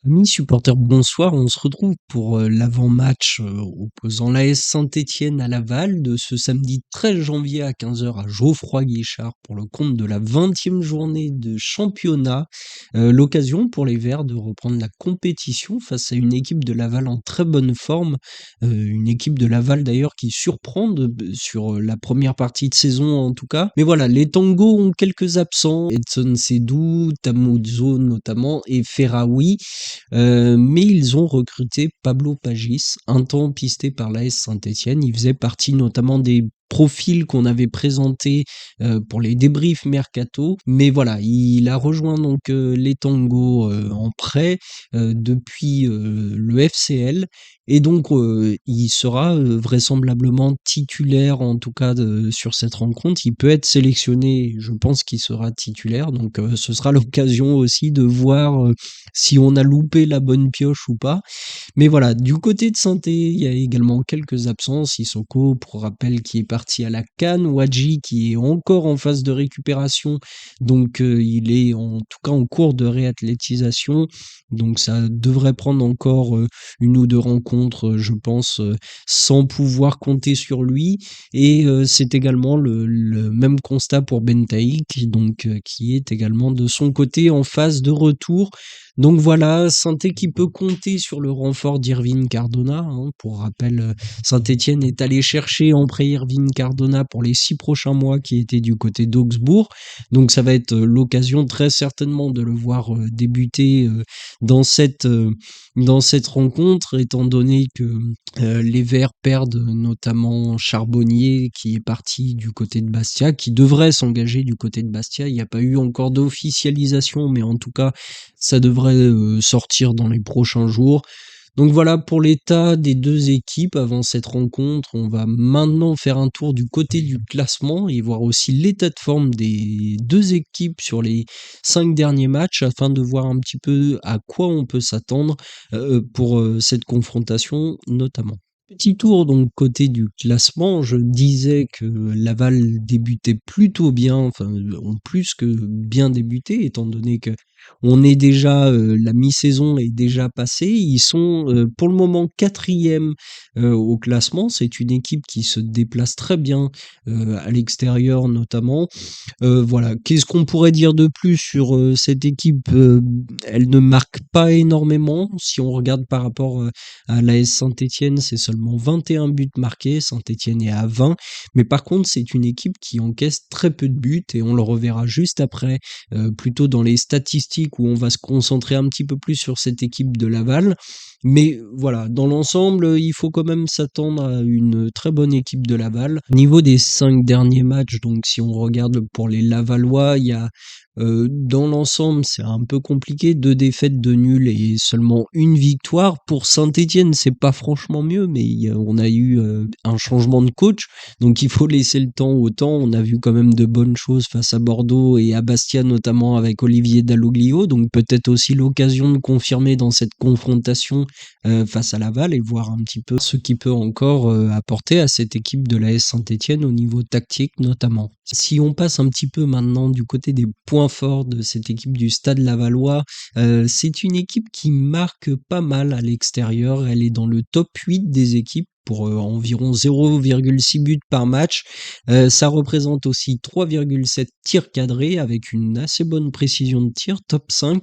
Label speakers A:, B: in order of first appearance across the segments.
A: Amis supporters, bonsoir. On se retrouve pour l'avant-match opposant l'AS Saint-Étienne à Laval de ce samedi 13 janvier à 15 heures à Geoffroy-Guichard pour le compte de la 20e journée de championnat. L'occasion pour les Verts de reprendre la compétition face à une équipe de Laval en très bonne forme. Une équipe de Laval d'ailleurs qui surprend sur la première partie de saison en tout cas. Mais voilà, les tangos ont quelques absents. Edson Sedou, Tamouzo notamment et Ferraoui. Mais ils ont recruté Pablo Pagis, un temps pisté par l'AS Saint-Étienne. Il faisait partie notamment des profils qu'on avait présentés pour les débriefs mercato. Mais voilà, il a rejoint donc les Tangos en prêt depuis le FCL. Et donc, il sera vraisemblablement titulaire, en tout cas sur cette rencontre. Il peut être sélectionné, je pense qu'il sera titulaire. Donc, ce sera l'occasion aussi de voir si on a loupé la bonne pioche ou pas. Mais voilà, du côté de Saint-Étienne, il y a également quelques absences. Sissoko, pour rappel, qui est parti à la CAN. Wadji, qui est encore en phase de récupération. Donc, il est en tout cas en cours de réathlétisation. Donc, ça devrait prendre encore une ou deux rencontres, je pense, sans pouvoir compter sur lui. Et c'est également le même constat pour Bentaïk, donc qui est également de son côté en phase de retour. Donc voilà, Saint-Étienne qui peut compter sur le renfort d'Irvine Cardona, hein. Pour rappel, Saint-Étienne est allé chercher en prêt Irvine Cardona pour les 6 prochains mois qui était du côté d'Augsbourg. Donc ça va être l'occasion très certainement de le voir débuter dans cette rencontre, étant donné que les Verts perdent notamment Charbonnier qui est parti du côté de Bastia, qui devrait s'engager du côté de Bastia. Il n'y a pas eu encore d'officialisation, mais en tout cas, ça devrait sortir dans les prochains jours. Donc voilà pour l'état des deux équipes avant cette rencontre. On va maintenant faire un tour du côté du classement et voir aussi l'état de forme des deux équipes sur les 5 derniers matchs afin de voir un petit peu à quoi on peut s'attendre pour cette confrontation notamment. Petit tour donc côté du classement, je disais que Laval débutait plutôt bien, enfin ont plus que bien débuté étant donné que on est déjà la mi-saison est déjà passée. Ils sont pour le moment quatrième au classement. C'est une équipe qui se déplace très bien à l'extérieur notamment. Voilà. Qu'est-ce qu'on pourrait dire de plus sur cette équipe? Elle ne marque pas énormément. Si on regarde par rapport à l'AS Saint-Étienne, c'est seulement 21 buts marqués. Saint-Étienne est à 20. Mais par contre, c'est une équipe qui encaisse très peu de buts et on le reverra juste après, plutôt dans les statistiques où on va se concentrer un petit peu plus sur cette équipe de Laval. Mais voilà, dans l'ensemble, il faut quand même s'attendre à une très bonne équipe de Laval. Au niveau des 5 derniers matchs, donc si on regarde pour les Lavallois, il y a dans l'ensemble, c'est un peu compliqué, 2 défaites, 2 nuls et seulement une victoire. Pour Saint-Étienne, c'est pas franchement mieux, mais on a eu un changement de coach, donc il faut laisser le temps au temps. On a vu quand même de bonnes choses face à Bordeaux et à Bastia, notamment avec Olivier Dalloglio, donc peut-être aussi l'occasion de confirmer dans cette confrontation face à Laval et voir un petit peu ce qu'il peut encore apporter à cette équipe de l'AS Saint-Étienne au niveau tactique notamment. Si on passe un petit peu maintenant du côté des points forts de cette équipe du Stade Lavallois, c'est une équipe qui marque pas mal à l'extérieur. Elle est dans le top 8 des équipes pour environ 0,6 buts par match. Ça représente aussi 3,7 tirs cadrés avec une assez bonne précision de tir, top 5.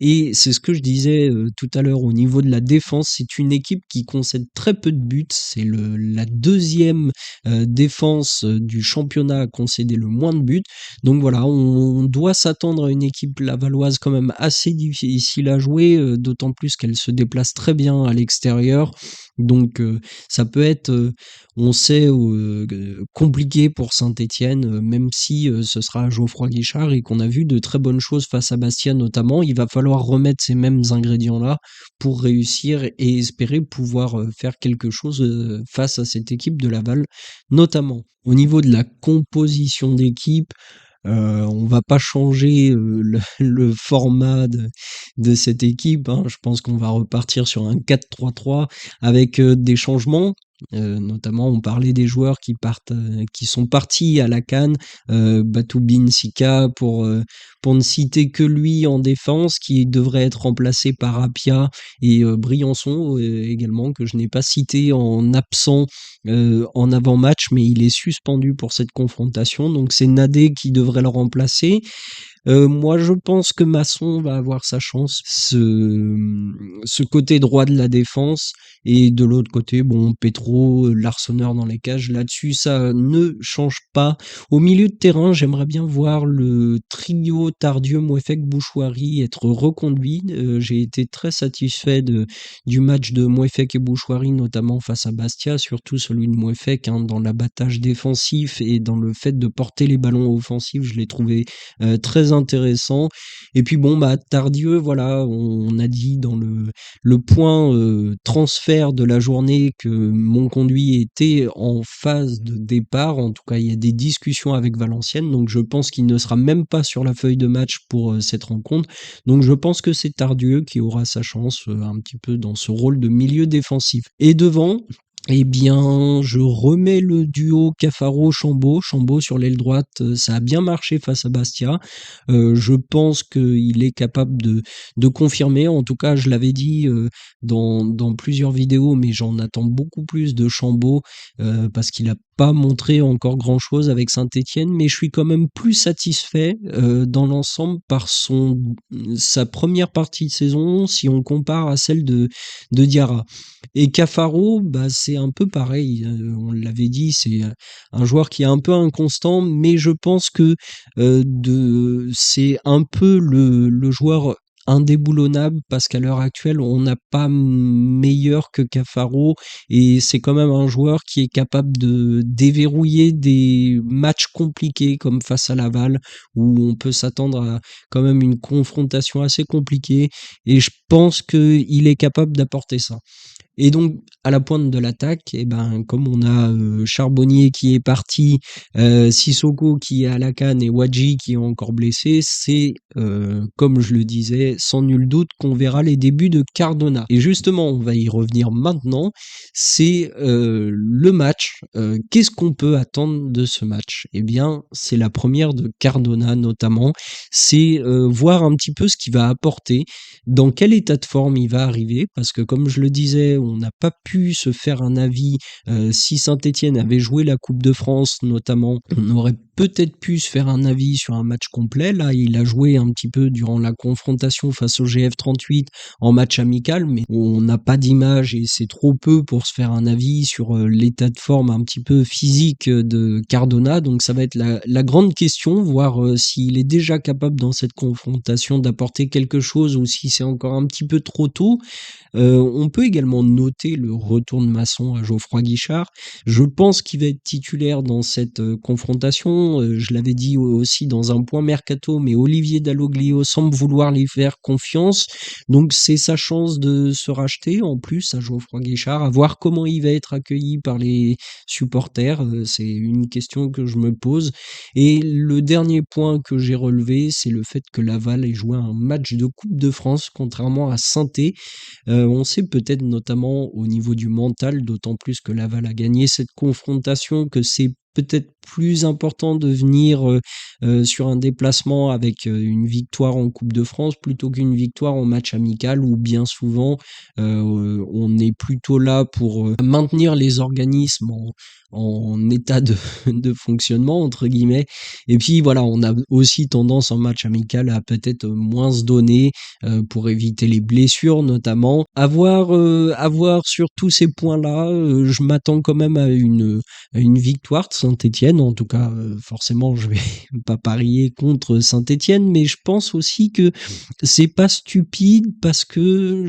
A: Et c'est ce que je disais tout à l'heure au niveau de la défense, c'est une équipe qui concède très peu de buts. C'est la deuxième défense du championnat à concéder le moins de buts. Donc voilà, on doit s'attendre à une équipe lavalloise quand même assez difficile à jouer, d'autant plus qu'elle se déplace très bien à l'extérieur. Donc ça peut être, on sait, compliqué pour Saint-Étienne, même si ce sera à Geoffroy-Guichard et qu'on a vu de très bonnes choses face à Bastia notamment. Il va falloir remettre ces mêmes ingrédients-là pour réussir et espérer pouvoir faire quelque chose face à cette équipe de Laval notamment. Au niveau de la composition d'équipe, on va pas changer le format de cette équipe, hein. Je pense qu'on va repartir sur un 4-3-3 avec des changements. Notamment, on parlait des joueurs qui sont partis à la CAN, Batoubin Sika pour ne citer que lui en défense, qui devrait être remplacé par Apia et Briançon également, que je n'ai pas cité en absent en avant-match, mais il est suspendu pour cette confrontation. Donc c'est Nadé qui devrait le remplacer. Moi, je pense que Masson va avoir sa chance, ce côté droit de la défense, et de l'autre côté, bon, Petro, l'arseneur dans les cages, là-dessus, ça ne change pas. Au milieu de terrain, j'aimerais bien voir le trio Tardieu, Mouefek, Bouchouari être reconduit. J'ai été très satisfait du match de Mouefek et Bouchouari, notamment face à Bastia, surtout celui de Mouefek, hein, dans l'abattage défensif et dans le fait de porter les ballons offensifs, je l'ai trouvé très intéressant. Et puis bon, bah Tardieu, voilà, on a dit dans le point transfert de la journée que Monconduit était en phase de départ. En tout cas, il y a des discussions avec Valenciennes, donc je pense qu'il ne sera même pas sur la feuille de match pour cette rencontre. Donc je pense que c'est Tardieu qui aura sa chance un petit peu dans ce rôle de milieu défensif. Et devant, eh bien, je remets le duo Cafaro-Chambaud. Chambaud sur l'aile droite, ça a bien marché face à Bastia. Je pense qu'il est capable de confirmer. En tout cas, je l'avais dit dans plusieurs vidéos, mais j'en attends beaucoup plus de Chambaud parce qu'il n'a pas montré encore grand-chose avec Saint-Étienne, mais je suis quand même plus satisfait dans l'ensemble par sa première partie de saison si on compare à celle de Diarra. Et Cafaro, bah, c'est un peu pareil. On l'avait dit, c'est un joueur qui est un peu inconstant, mais je pense que c'est un peu le joueur indéboulonnable parce qu'à l'heure actuelle, on n'a pas meilleur que Cafaro et c'est quand même un joueur qui est capable de déverrouiller des matchs compliqués comme face à Laval où on peut s'attendre à quand même une confrontation assez compliquée et je pense qu'il est capable d'apporter ça. Et donc, à la pointe de l'attaque, eh ben, comme on a Charbonnier qui est parti, Sissoko qui est à la canne et Wadji qui est encore blessé, c'est, comme je le disais, sans nul doute qu'on verra les débuts de Cardona. Et justement, on va y revenir maintenant, c'est le match. Qu'est-ce qu'on peut attendre de ce match? Eh bien, c'est la première de Cardona notamment. C'est voir un petit peu ce qu'il va apporter, dans quel état de forme il va arriver, parce que comme je le disais, on n'a pas pu se faire un avis. Si Saint-Étienne avait joué la Coupe de France notamment, on aurait peut-être pu se faire un avis sur un match complet. Là, il a joué un petit peu durant la confrontation face au GF38 en match amical, mais on n'a pas d'image et c'est trop peu pour se faire un avis sur l'état de forme un petit peu physique de Cardona. Donc ça va être la grande question, voir s'il est déjà capable dans cette confrontation d'apporter quelque chose ou si c'est encore un petit peu trop tôt. On peut également noter le retour de Masson à Geoffroy Guichard. Je pense qu'il va être titulaire dans cette confrontation. Je l'avais dit aussi dans un point mercato, mais Olivier Dalloglio semble vouloir lui faire confiance. Donc c'est sa chance de se racheter en plus à Geoffroy Guichard, à voir comment il va être accueilli par les supporters. C'est une question que je me pose. Et le dernier point que j'ai relevé, c'est le fait que Laval ait joué un match de Coupe de France, contrairement à Saint-Étienne. On sait peut-être notamment au niveau du mental, d'autant plus que Laval a gagné cette confrontation, que c'est peut-être plus important de venir sur un déplacement avec une victoire en Coupe de France plutôt qu'une victoire en match amical où bien souvent on est plutôt là pour maintenir les organismes en état de, de fonctionnement entre guillemets. Et puis voilà, on a aussi tendance en match amical à peut-être moins se donner pour éviter les blessures notamment. À voir sur tous ces points-là, je m'attends quand même à une victoire de Saint-Étienne. En tout cas, forcément, je vais pas parier contre Saint-Étienne, mais je pense aussi que c'est pas stupide parce que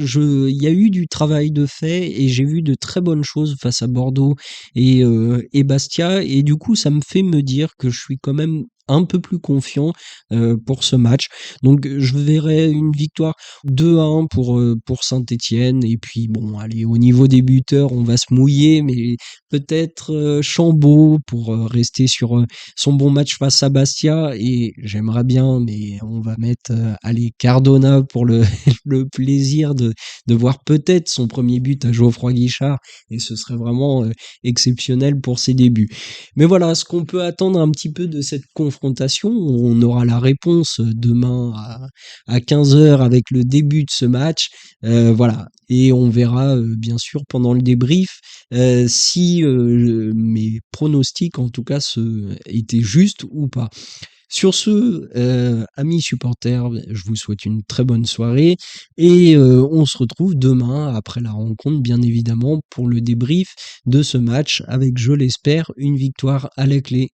A: il y a eu du travail de fait et j'ai vu de très bonnes choses face à Bordeaux et Bastia, et du coup, ça me fait me dire que je suis quand même un peu plus confiant, pour ce match. Donc je verrais une victoire 2-1 pour Saint-Étienne et puis bon, allez, au niveau des buteurs, on va se mouiller, mais peut-être, Chambaud pour, rester sur, son bon match face à Bastia et j'aimerais bien, mais on va mettre, allez, Cardona pour le le plaisir de voir peut-être son premier but à Geoffroy Guichard et ce serait vraiment, exceptionnel pour ses débuts. Mais voilà, ce qu'on peut attendre un petit peu de cette confrontation, on aura la réponse demain à 15 heures avec le début de ce match. Voilà. Et on verra bien sûr pendant le débrief si mes pronostics en tout cas étaient justes ou pas. Sur ce, amis supporters, je vous souhaite une très bonne soirée et on se retrouve demain après la rencontre, bien évidemment, pour le débrief de ce match avec, je l'espère, une victoire à la clé.